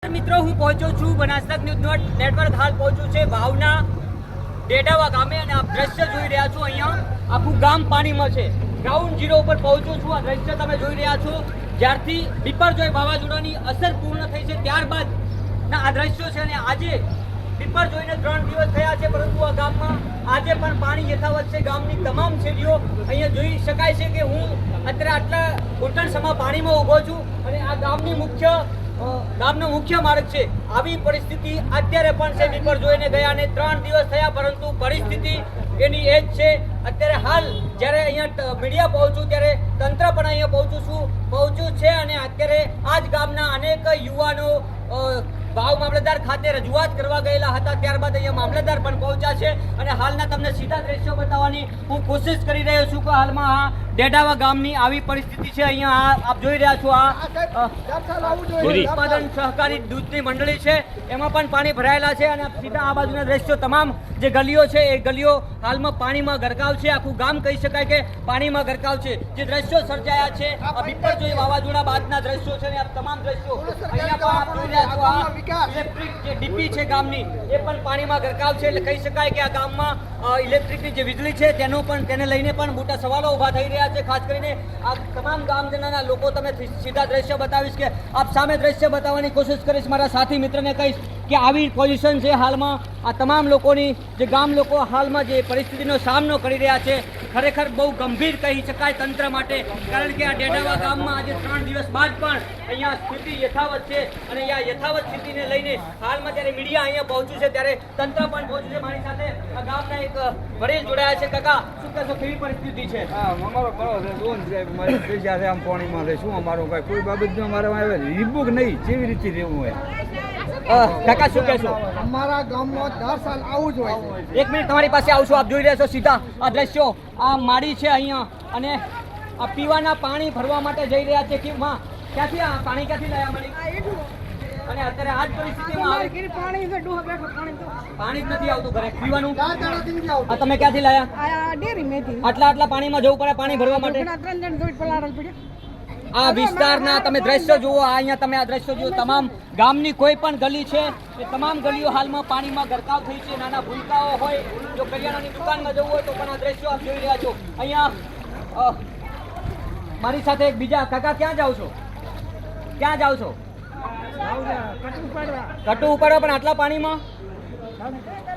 નમસ્કાર મિત્રો, હું પહોંચ્યો છું બનાસકાંઠા ન્યૂઝ નેટવર્ક હાલ પહોંચ્યું છે ભાવના ડેડાવા ગામે અને આપ દ્રશ્ય જોઈ રહ્યા છો. અહીંયા આખું ગામ પાણીમાં છે. ગ્રાઉન્ડ ઝીરો ઉપર પહોંચ્યો છું. આ દ્રશ્ય તમે જોઈ રહ્યા છો. જ્યારથી બિપરજોય વાવાઝોડાની અસર પૂર્ણ થઈ છે ત્યારબાદ ના આ દ્રશ્યો છે. અને આજે બિપરજોયને 3 દિવસ થયા છે, પરંતુ આ ગામમાં આજે પણ પાણી યથાવત છે. ગામની તમામ શેરીઓ અહીંયા જોઈ શકાય છે કે હું અત્યારે આટલા ઘૂંટણસમા પાણીમાં ઊભો છું અને આ ગામનો મુખ્ય માર્ગ છે. આવી પરિસ્થિતિ અત્યારે પણ છે. બિપરજોયને ગયા ને 3 દિવસ થયા, પરંતુ પરિસ્થિતિ એની એ જ છે. અત્યારે હાલ જ્યારે અહીંયા મીડિયા પહોંચું ત્યારે તંત્ર પણ અહીંયા પહોંચ્યું છે અને અત્યારે આ જ ગામના અનેક યુવાનો ભાવ મામલતદાર ખાતે રજૂઆત કરવા ગયેલા હતા. ત્યારબાદ અહીંયા મામલતદાર પણ પહોંચ્યા છે અને હાલના તમને સીધા દ્રશ્યો બતાવવાની હું કોશિશ કરી રહ્યો છું કે હાલમાં આ ડેડાવા ગામની આવી પરિસ્થિતિ છે. અહીંયા આપ જોઈ રહ્યા છો આ ઉત્પાદન સહકારી દૂધની મંડળી છે, એમાં પણ પાણી ભરાયેલા છે અને સીધા આ બાજુના દ્રશ્યો તમામ જે ગલીઓ છે એ ગલીઓ હાલમાં પાણીમાં ગરકાવ છે. આખું ગામ કહી શકાય કે પાણીમાં ગરકાવ છે. જે દ્રશ્યો સર્જાયા છે આ બિપરજોય વાવાઝોડા બાદના દ્રશ્યો છે અને આ તમામ દ્રશ્યો અહીંયા પણ આપ જોઈ રહ્યા છો. આ ઇલેક્ટ્રિક જે ડીપી છે ગામની એ પણ પાણીમાં ગરકાવ છે. એટલે કહી શકાય કે આ ગામમાં ઇલેક્ટ્રિકની જે વીજળી છે તેને લઈને પણ મોટા સવાલો ઊભા થઈ રહ્યા છે. ખાસ કરીને આ તમામ ગામજનોના લોકો તમે સીધા દ્રશ્ય બતાવીશ કે આપ સામે દ્રશ્ય બતાવવાની કોશિશ કરીશ. મારા સાથી મિત્રને કહીશ કે આવી પોઝિશન છે હાલમાં આ તમામ લોકોની. જે ગામ લોકો હાલમાં જે પરિસ્થિતિનો સામનો કરી રહ્યા છે ખરેખર બહુ ગંભીર કહી શકાય તંત્ર માટે, કારણ કે આ ડેડાવા ગામમાં આજે 3 દિવસ બાદ પણ અહીંયા સ્થિતિ યથાવત છે અને આ યથાવત સ્થિતિને લઈને હાલમાં જ્યારે મીડિયા અહીંયા પહોંચ્યું છે ત્યારે તંત્ર પણ પહોંચ્યું છે. મારી સાથે આ ગામના એક વડીલ જોડાયા છે. કાકા, શું કહેશો, કેવી પરિસ્થિતિ છે? અમારો કરો છે લોન છે, મારી પૈસા છે, આમ પાણીમાં છે. શું અમારું કાંઈ કોઈ બાબતનું અમારે રીબુક નહીં, કેવી રીતે રહેવું હોય? કાકા શું કહેશો? અમારા ગામમાં 10 સાલ આવું જ હોય છે. 1 મિનિટ તમારી પાસે આવશું. આપ જોઈ રહ્યા છો સીધા આ દ્રશ્યો. આ માળી છે અહીંયા અને આ પીવાના પાણી ભરવા માટે જઈ રહ્યા છે. કે ક્યાંથી આ પાણી ક્યાંથી લાયા મળી? અને અત્યારે આ જ પરિસ્થિતિમાં પાણી જ નથી આવતું ઘરે પીવાનું. આ તમે ક્યાંથી લાયા? આટલા પાણીમાં જવું પડે પાણી ભરવા માટે? આ વિસ્તારના તમે દ્રશ્યો જુઓ. અહીંયા તમે આ દ્રશ્યો જુઓ. તમામ ગામની કોઈ પણ ગલી છે એ તમામ ગલીઓ હાલમાં પાણીમાં ગરકાવ થઈ છે. નાના ભૂલકાઓ હોય, જો કરિયાણાની દુકાનમાં જવું હોય તો પણ આ દ્રશ્યો આપ જોઈ રહ્યા છો. અહીંયા મારી સાથે એક બીજા કાકા, ક્યાં જાઓ છો? ક્યાં જાઓ છો? કટુ ઉપાડવા. પણ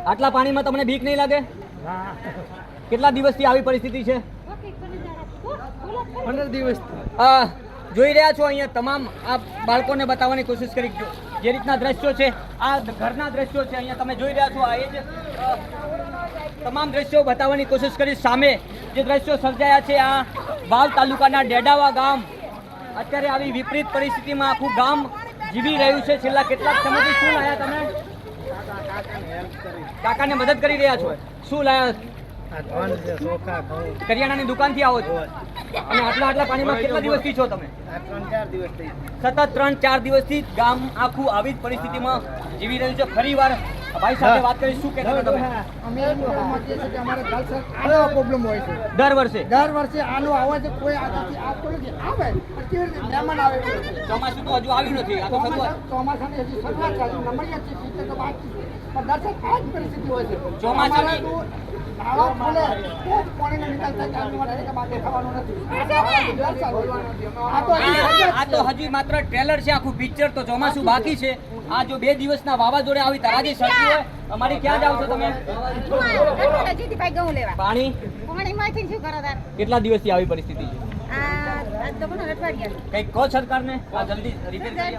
આટલા પાણીમાં તમને બીક નહીં લાગે? કેટલા દિવસથી આવી પરિસ્થિતિ છે? 15 દિવસ. જોઈ રહ્યા છો અહીંયા તમામ આ બાળકોને બતાવવાની કોશિશ કરી. જે રીતના દ્રશ્યો છે આ ઘરના દ્રશ્યો છે. અહીંયા તમે જોઈ રહ્યા છો. આ એ જ તમામ દ્રશ્યો બતાવવાની કોશિશ કરી. સામે જે દ્રશ્યો સર્જાયા છે આ વાવ તાલુકાના ડેડાવા ગામ અત્યારે આવી વિપરીત પરિસ્થિતિમાં આખું ગામ જીવી રહ્યું છે. છેલ્લા કેટલાક સમયથી શું લાયા તમે? કાકાને મદદ કરી રહ્યા છો. શું લાયા? કરિયાણાની દુકાનથી આવો છો અને આટલા પાણીમાં કેટલા દિવસથી છો તમે? સતત 3-4 દિવસથી ગામ આખું આવી જ પરિસ્થિતિમાં જીવી રહ્યું છે. ફરી વાર ભાઈ સાથે વાત કરી. શું કહેતા તમે? અમે અમારે આનો પ્રોબ્લેમ હોય છે દર વર્ષે આનો આવે છે. કોઈ આગળથી આવતો નથી. આવે કેવી રીતે મહેમાન આવે? ચોમાસું તો હજુ આવ્યું નથી. આ તો શરૂઆત. ચોમાસાની હજી શરૂઆત ચાલુ. નંબરિયા છે સીધે તો બાકી છે. પણ દર્શક આ જ પરિસ્થિતિ હોય છે. ચોમાસાની નાળો ખોલે તો જ પાણીનો નિકાલ થાય. ચાલુ માટે કે બાકી થવાનું નથી. આ તો હજી માત્ર ટ્રેલર છે. આખું પિક્ચર તો ચોમાસું બાકી છે. આ જો 2 દિવસના વાવાઝોડે આવી તારાજી સર્જી હોય. અમારી ક્યાં જાવ છો તમે? પાણી કેટલા દિવસથી આવી પરિસ્થિતિ છે? કઈ કહો સરકારને આ જલ્દી રિપેર કરી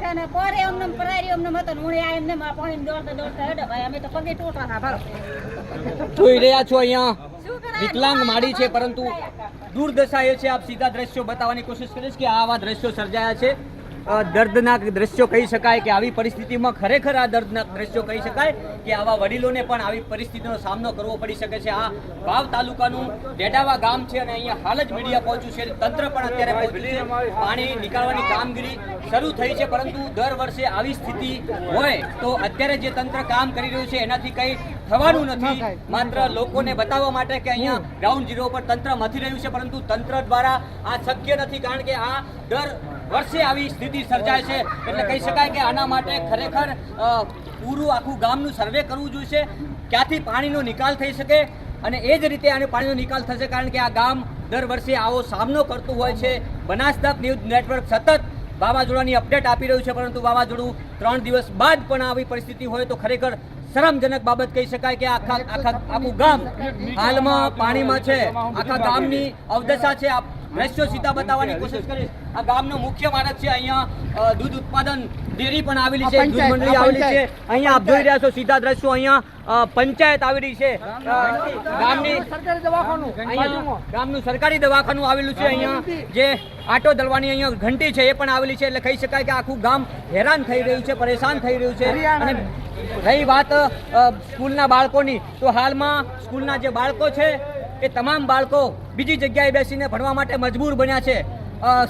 જોઈ રહ્યા છો અહીંયા વિકલાંગ માડી છે, પરંતુ દુર્દશા એ છે. આપ સીધા દ્રશ્યો બતાવવાની કોશિશ કરીશ કે આવા દ્રશ્યો સર્જાયા છે. દર્દનાક દ્રશ્યો કહી શકાય કે આવી પરિસ્થિતિમાં ખરેખર આ દર્દનાક દ્રશ્યો કહી શકાય કે આવા વડીલોને પણ આવી પરિસ્થિતિનો સામનો કરવો પડી શકે છે. આ વાવ તાલુકાનું ડેડાવા ગામ છે અને અહીંયા હાલ જ મીડિયા પહોંચ્યું છે. તંત્ર પણ અત્યારે પહોંચ્યું છે. પાણી નીકાળવાની કામગીરી શરૂ થઈ છે, પરંતુ દર વર્ષે આવી સ્થિતિ હોય તો અત્યારે જે તંત્ર કામ કરી રહ્યું છે એનાથી કંઈ થવાનું નથી. માત્ર લોકોને બતાવવા માટે કે અહીંયા ગ્રાઉન્ડ ઝીરો પર તંત્ર મથી રહ્યું છે, પરંતુ તંત્ર દ્વારા આ શક્ય નથી, કારણ કે આ દર વર્ષે આવી સ્થિતિ સર્જાય છે. એટલે કહી શકાય કે આના માટે ખરેખર પૂરું આખું ગામનું સર્વે કરવું જોઈએ, ક્યાંથી પાણીનો નિકાલ થઈ શકે અને એ જ રીતે આને પાણીનો નિકાલ થશે, કારણ કે આ ગામ દર વર્ષે આવો સામનો કરતું હોય છે. બનાસતક ન્યૂઝ નેટવર્ક સતત વાવાઝોડાની અપડેટ આપી રહ્યું છે, પરંતુ વાવાઝોડું 3 દિવસ બાદ પણ આવી પરિસ્થિતિ હોય તો ખરેખર શરમજનક બાબત કહી શકાય કે આખું ગામ હાલમાં પાણીમાં છે. આખા ગામની અવદશા છે. આ દ્રશ્યો સીધા બતાવવાની કોશિશ કરીશ. આ ગામનો મુખ્ય માર્ગ છે. અહીંયા દૂધ ઉત્પાદન ડેરી પણ આવેલી છે, દૂધ મંડળી આવેલી છે. અહીંયા આપ જોઈ રહ્યા છો સીધા દ્રશ્યો. અહીંયા પંચાયત આવેલી છે, ગામની સરકારી દવાખાનું અહીંયા ગામનું સરકારી દવાખાનું આવેલું છે. અહીંયા જે આટો દળવાની અહીંયા ઘંટી છે એ પણ આવેલી છે. એટલે કહી શકાય કે આખું ગામ હેરાન થઈ રહ્યું છે, પરેશાન થઈ રહ્યું છે. અને રહી વાત સ્કૂલના બાળકોની, તો હાલમાં સ્કૂલના જે બાળકો છે એ તમામ બાળકો બીજી જગ્યાએ બેસીને ભણવા માટે મજબૂર બન્યા છે.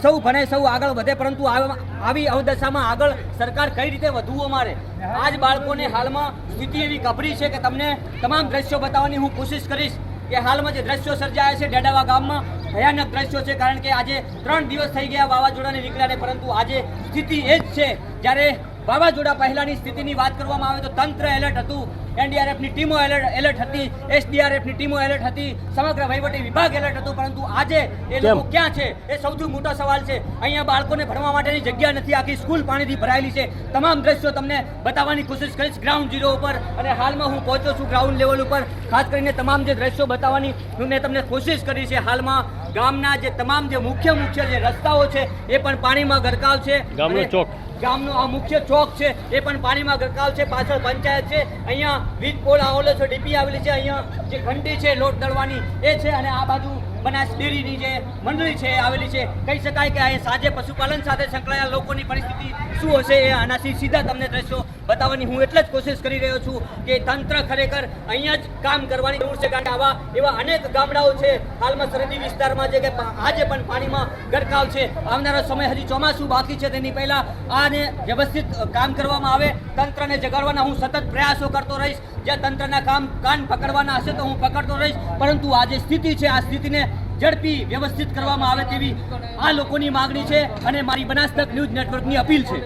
સૌ ભણે, સૌ આગળ વધે, પરંતુ આવી અવદશામાં આગળ સરકાર કઈ રીતે વધવું અમારે? આ જ બાળકોને હાલમાં સ્થિતિ એવી કપરી છે કે તમને તમામ દ્રશ્યો બતાવવાની હું કોશિશ કરીશ કે હાલમાં જે દ્રશ્યો સર્જાયા છે ડેડાવા ગામમાં ભયાનક દ્રશ્યો છે. કારણ કે આજે 3 દિવસ થઈ ગયા વાવાઝોડાને નીકળ્યાને, પરંતુ આજે સ્થિતિ એ જ છે. જ્યારે વાવાઝોડા પહેલાની સ્થિતિની વાત કરવામાં આવે તો તંત્ર એલર્ટ હતું, એનડીઆરએફની ટીમો એલર્ટ હતી, એસડીઆરએફની ટીમો એલર્ટ હતી, સમગ્ર વહીવટી વિભાગ એલર્ટ હતું, પરંતુ આજે એ લોકો ક્યાં છે એ સૌથી મોટો સવાલ છે. અહીંયા બાળકોને ભણવા માટેની જગ્યા નથી, આખી સ્કૂલ પાણીથી ભરાયેલી છે. તમામ દ્રશ્યો તમને બતાવવાની કોશિશ કરીશ ગ્રાઉન્ડ ઝીરો ઉપર. અને હાલમાં હું પહોંચ્યો છું ગ્રાઉન્ડ લેવલ ઉપર. ખાસ કરીને તમામ જે દ્રશ્યો બતાવવાની મેં તમને કોશિશ કરી છે. હાલમાં ગામના જે તમામ જે મુખ્ય જે રસ્તાઓ છે એ પણ પાણીમાં ગરકાવ છે. ગામનો આ મુખ્ય ચોક છે એ પણ પાણીમાં ગરકાવ છે. પાછળ પંચાયત છે, અહીંયા વીજ પોલ આવેલો છે, ડીપી આવેલી છે, અહીંયા જે ઘંટી છે લોટ દળવાની એ છે, અને આ બાજુ બનાસ ડેરીની જે મંડળી છે એ આવેલી છે. કહી શકાય કે અહીં સાંજે પશુપાલન સાથે સંકળાયેલા લોકોની પરિસ્થિતિ શું હશે એ આનાથી સીધા તમને દ્રશ્યો બતાવવાની હું એટલે જ કોશિશ કરી રહ્યો છું કે તંત્ર ખરેખર અહીંયા જ કામ કરવાની જરૂર છે. કારણ કે આવા એવા અનેક ગામડાઓ છે હાલમાં સરહદી વિસ્તારમાં જે કે આજે પણ પાણીમાં ગરકાવ છે. આવનારો સમય હજી ચોમાસું બાકી છે, તેની પહેલા આને વ્યવસ્થિત કામ કરવામાં આવે, તંત્રને જગાડવાના હું સતત પ્રયાસો કરતો રહીશ. જે તંત્રના કાન પકડવાના હશે તો હું પકડતો રહીશ, પરંતુ આ જે સ્થિતિ છે આ સ્થિતિને ઝડપી વ્યવસ્થિત કરવામાં આવે તેવી આ લોકોની માગણી છે અને મારી બનાસતક ન્યૂઝ નેટવર્કની અપીલ છે.